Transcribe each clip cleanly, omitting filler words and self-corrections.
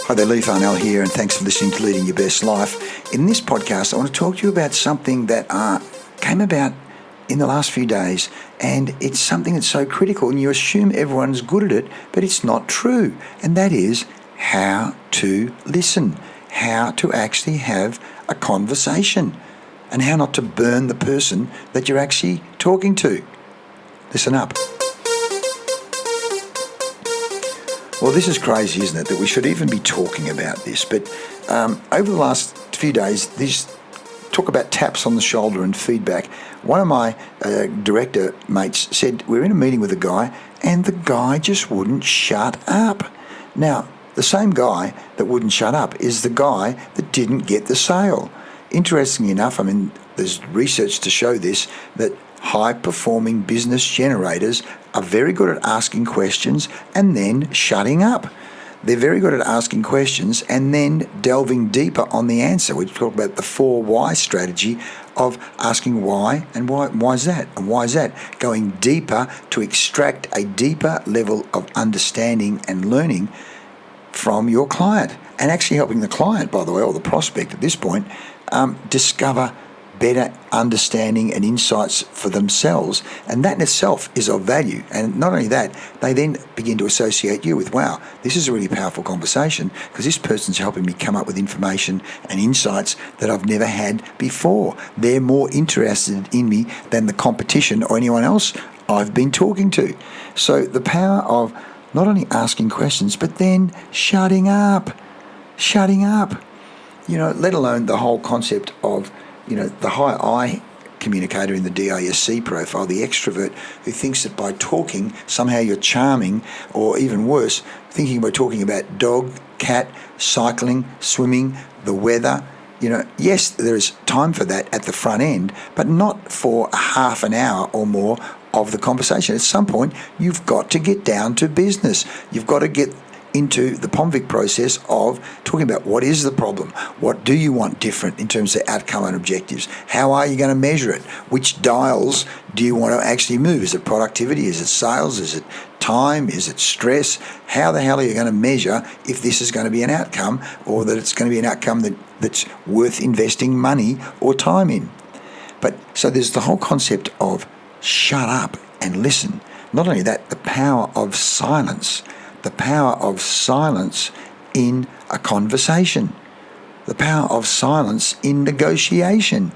Hi there, Lee Farnell here, and thanks for listening to Leading Your Best Life. In this podcast, I want to talk to you about something that came about in the last few days, and it's something that's so critical, and you assume everyone's good at it, but it's not true, and that is how to listen, how to actually have a conversation, and how not to burn the person that you're actually talking to. Listen up. Well, this is crazy, isn't it, that we should even be talking about this? But over the last few days, this talk about taps on the shoulder and feedback. One of my director mates said, we're in a meeting with a guy, and the guy just wouldn't shut up. Now, the same guy that wouldn't shut up is the guy that didn't get the sale. Interestingly enough, there's research to show this, that high-performing business generators are very good at asking questions and then shutting up. They're very good at asking questions and then delving deeper on the answer. We talk about the 4 why strategy of asking why and why is that and why is that, going deeper to extract a deeper level of understanding and learning from your client, and actually helping the client, by the way, or the prospect at this point, discover better understanding and insights for themselves. And that in itself is of value. And not only that, they then begin to associate you with, wow, this is a really powerful conversation because this person's helping me come up with information and insights that I've never had before. They're more interested in me than the competition or anyone else I've been talking to. So the power of not only asking questions, but then shutting up, let alone the whole concept of the high I communicator in the DISC profile, the extrovert who thinks that by talking, somehow you're charming, or even worse, thinking by talking about dog, cat, cycling, swimming, the weather. Yes, there is time for that at the front end, but not for a half an hour or more of the conversation. At some point, you've got to get down to business. You've got to get into the POMVIC process of talking about what is the problem, what do you want different in terms of outcome and objectives, how are you going to measure it, which dials do you want to actually move, is it productivity, is it sales, is it time, is it stress, how the hell are you going to measure if this is going to be an outcome, or that it's going to be an outcome that's worth investing money or time in. But so there's the whole concept of shut up and listen. Not only that, the power of silence in a conversation, the power of silence in negotiation.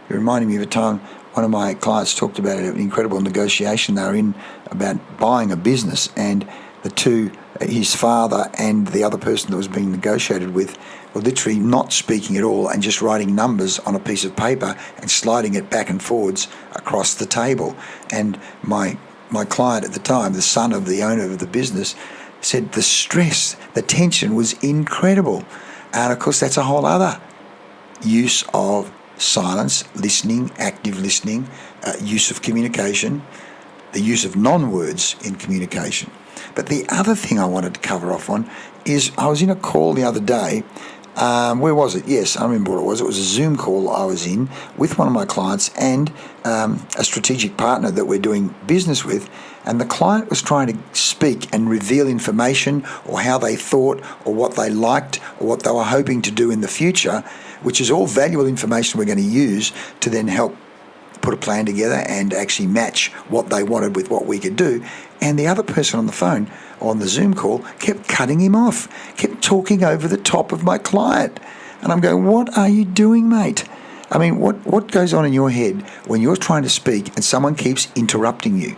It reminded me of a time one of my clients talked about an incredible negotiation they were in about buying a business, and the two, his father and the other person that was being negotiated with, were literally not speaking at all and just writing numbers on a piece of paper and sliding it back and forwards across the table. And my client at the time, the son of the owner of the business, said the stress, the tension was incredible. And of course, that's a whole other use of silence, listening, active listening, use of communication, the use of non-words in communication. But the other thing I wanted to cover off on is I was in a call the other day. Where was it? Yes, I remember what it was. It was a Zoom call I was in with one of my clients and a strategic partner that we're doing business with. And the client was trying to speak and reveal information or how they thought or what they liked or what they were hoping to do in the future, which is all valuable information we're going to use to then help put a plan together and actually match what they wanted with what we could do. And the other person on the phone, on the Zoom call, kept cutting him off, kept talking over the top of my client. And I'm going, what are you doing, mate? What goes on in your head when you're trying to speak and someone keeps interrupting you,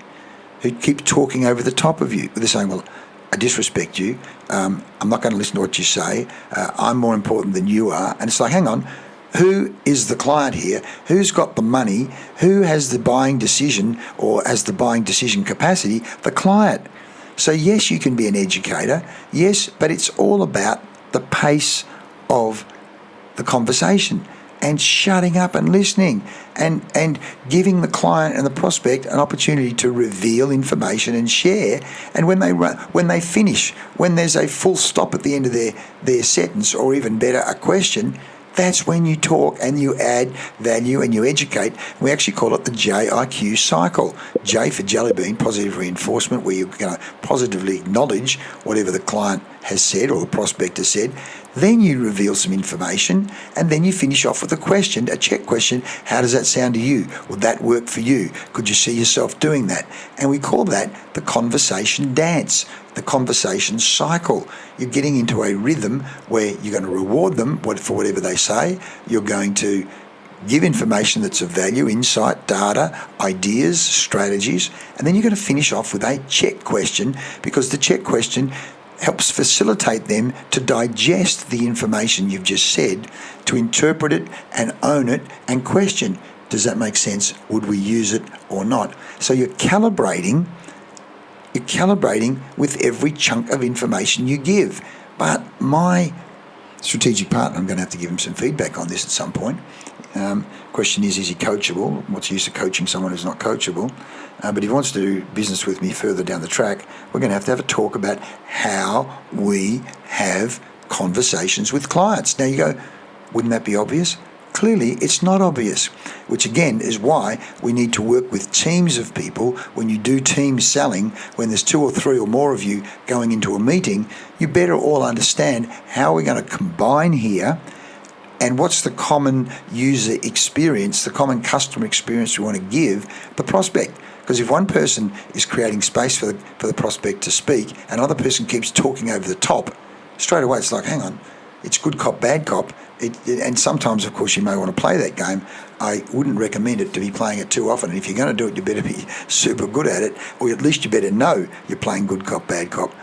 who keep talking over the top of you? They're saying, well, I disrespect you. I'm not going to listen to what you say. I'm more important than you are. And it's like, hang on. Who is the client here? Who's got the money? Who has the buying decision or has the buying decision capacity? The client. So yes, you can be an educator. Yes, but it's all about the pace of the conversation and shutting up and listening and giving the client and the prospect an opportunity to reveal information and share. And when they finish, when there's a full stop at the end of their sentence, or even better, a question, That's when you talk and you add value and you educate. We actually call it the JIQ cycle. J for jelly bean, positive reinforcement, where you're going to positively acknowledge whatever the client has said or the prospect has said. Then you reveal some information, and then you finish off with a question, a check question. How does that sound to you? Would that work for you? Could you see yourself doing that? And we call that the conversation dance, the conversation cycle. You're getting into a rhythm where you're going to reward them for whatever they say. You're going to give information that's of value, insight, data, ideas, strategies, and then you're going to finish off with a check question, because the check question helps facilitate them to digest the information you've just said, to interpret it and own it and question, does that make sense? Would we use it or not? So you're calibrating with every chunk of information you give. But my strategic partner, I'm going to have to give him some feedback on this at some point. Question is he coachable? What's the use of coaching someone who's not coachable? But if he wants to do business with me further down the track, we're going to have a talk about how we have conversations with clients. Now you go, wouldn't that be obvious? Clearly, it's not obvious, which again is why we need to work with teams of people. When you do team selling, when there's 2 or 3 or more of you going into a meeting, you better all understand how we're going to combine here and what's the common user experience, the common customer experience we want to give the prospect. Because if one person is creating space for the prospect to speak and another person keeps talking over the top, straight away it's like, hang on, it's good cop, bad cop. And sometimes, of course, you may want to play that game. I wouldn't recommend it to be playing it too often. And if you're going to do it, you better be super good at it, or at least you better know you're playing good cop, bad cop,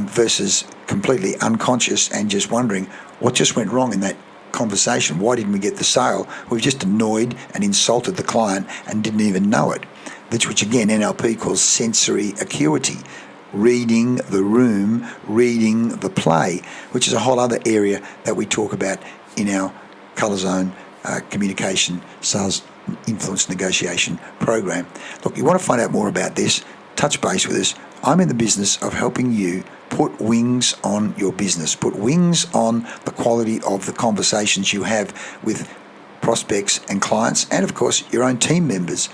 versus completely unconscious and just wondering what just went wrong in that conversation. Why didn't we get the sale? We've just annoyed and insulted the client and didn't even know it, which again NLP calls sensory acuity. Reading the room, reading the play, which is a whole other area that we talk about in our Colour Zone communication, sales, influence, negotiation program. Look, you want to find out more about this, touch base with us. I'm in the business of helping you put wings on your business, put wings on the quality of the conversations you have with prospects and clients, and of course your own team members.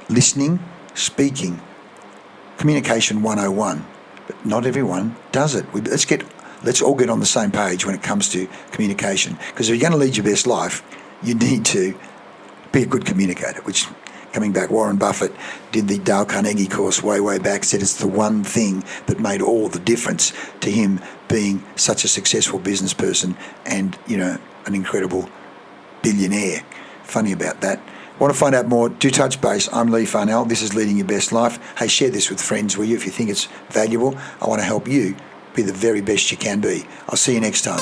Listening, speaking, communication 101, but not everyone does it. Let's all get on the same page when it comes to communication, because if you're going to lead your best life, you need to be a good communicator, which, coming back, Warren Buffett did the Dale Carnegie course way back, said it's the one thing that made all the difference to him being such a successful business person and, an incredible billionaire. Funny about that. Want to find out more? Do touch base. I'm Lee Farnell. This is Leading Your Best Life. Hey, share this with friends, will you? If you think it's valuable, I want to help you be the very best you can be. I'll see you next time.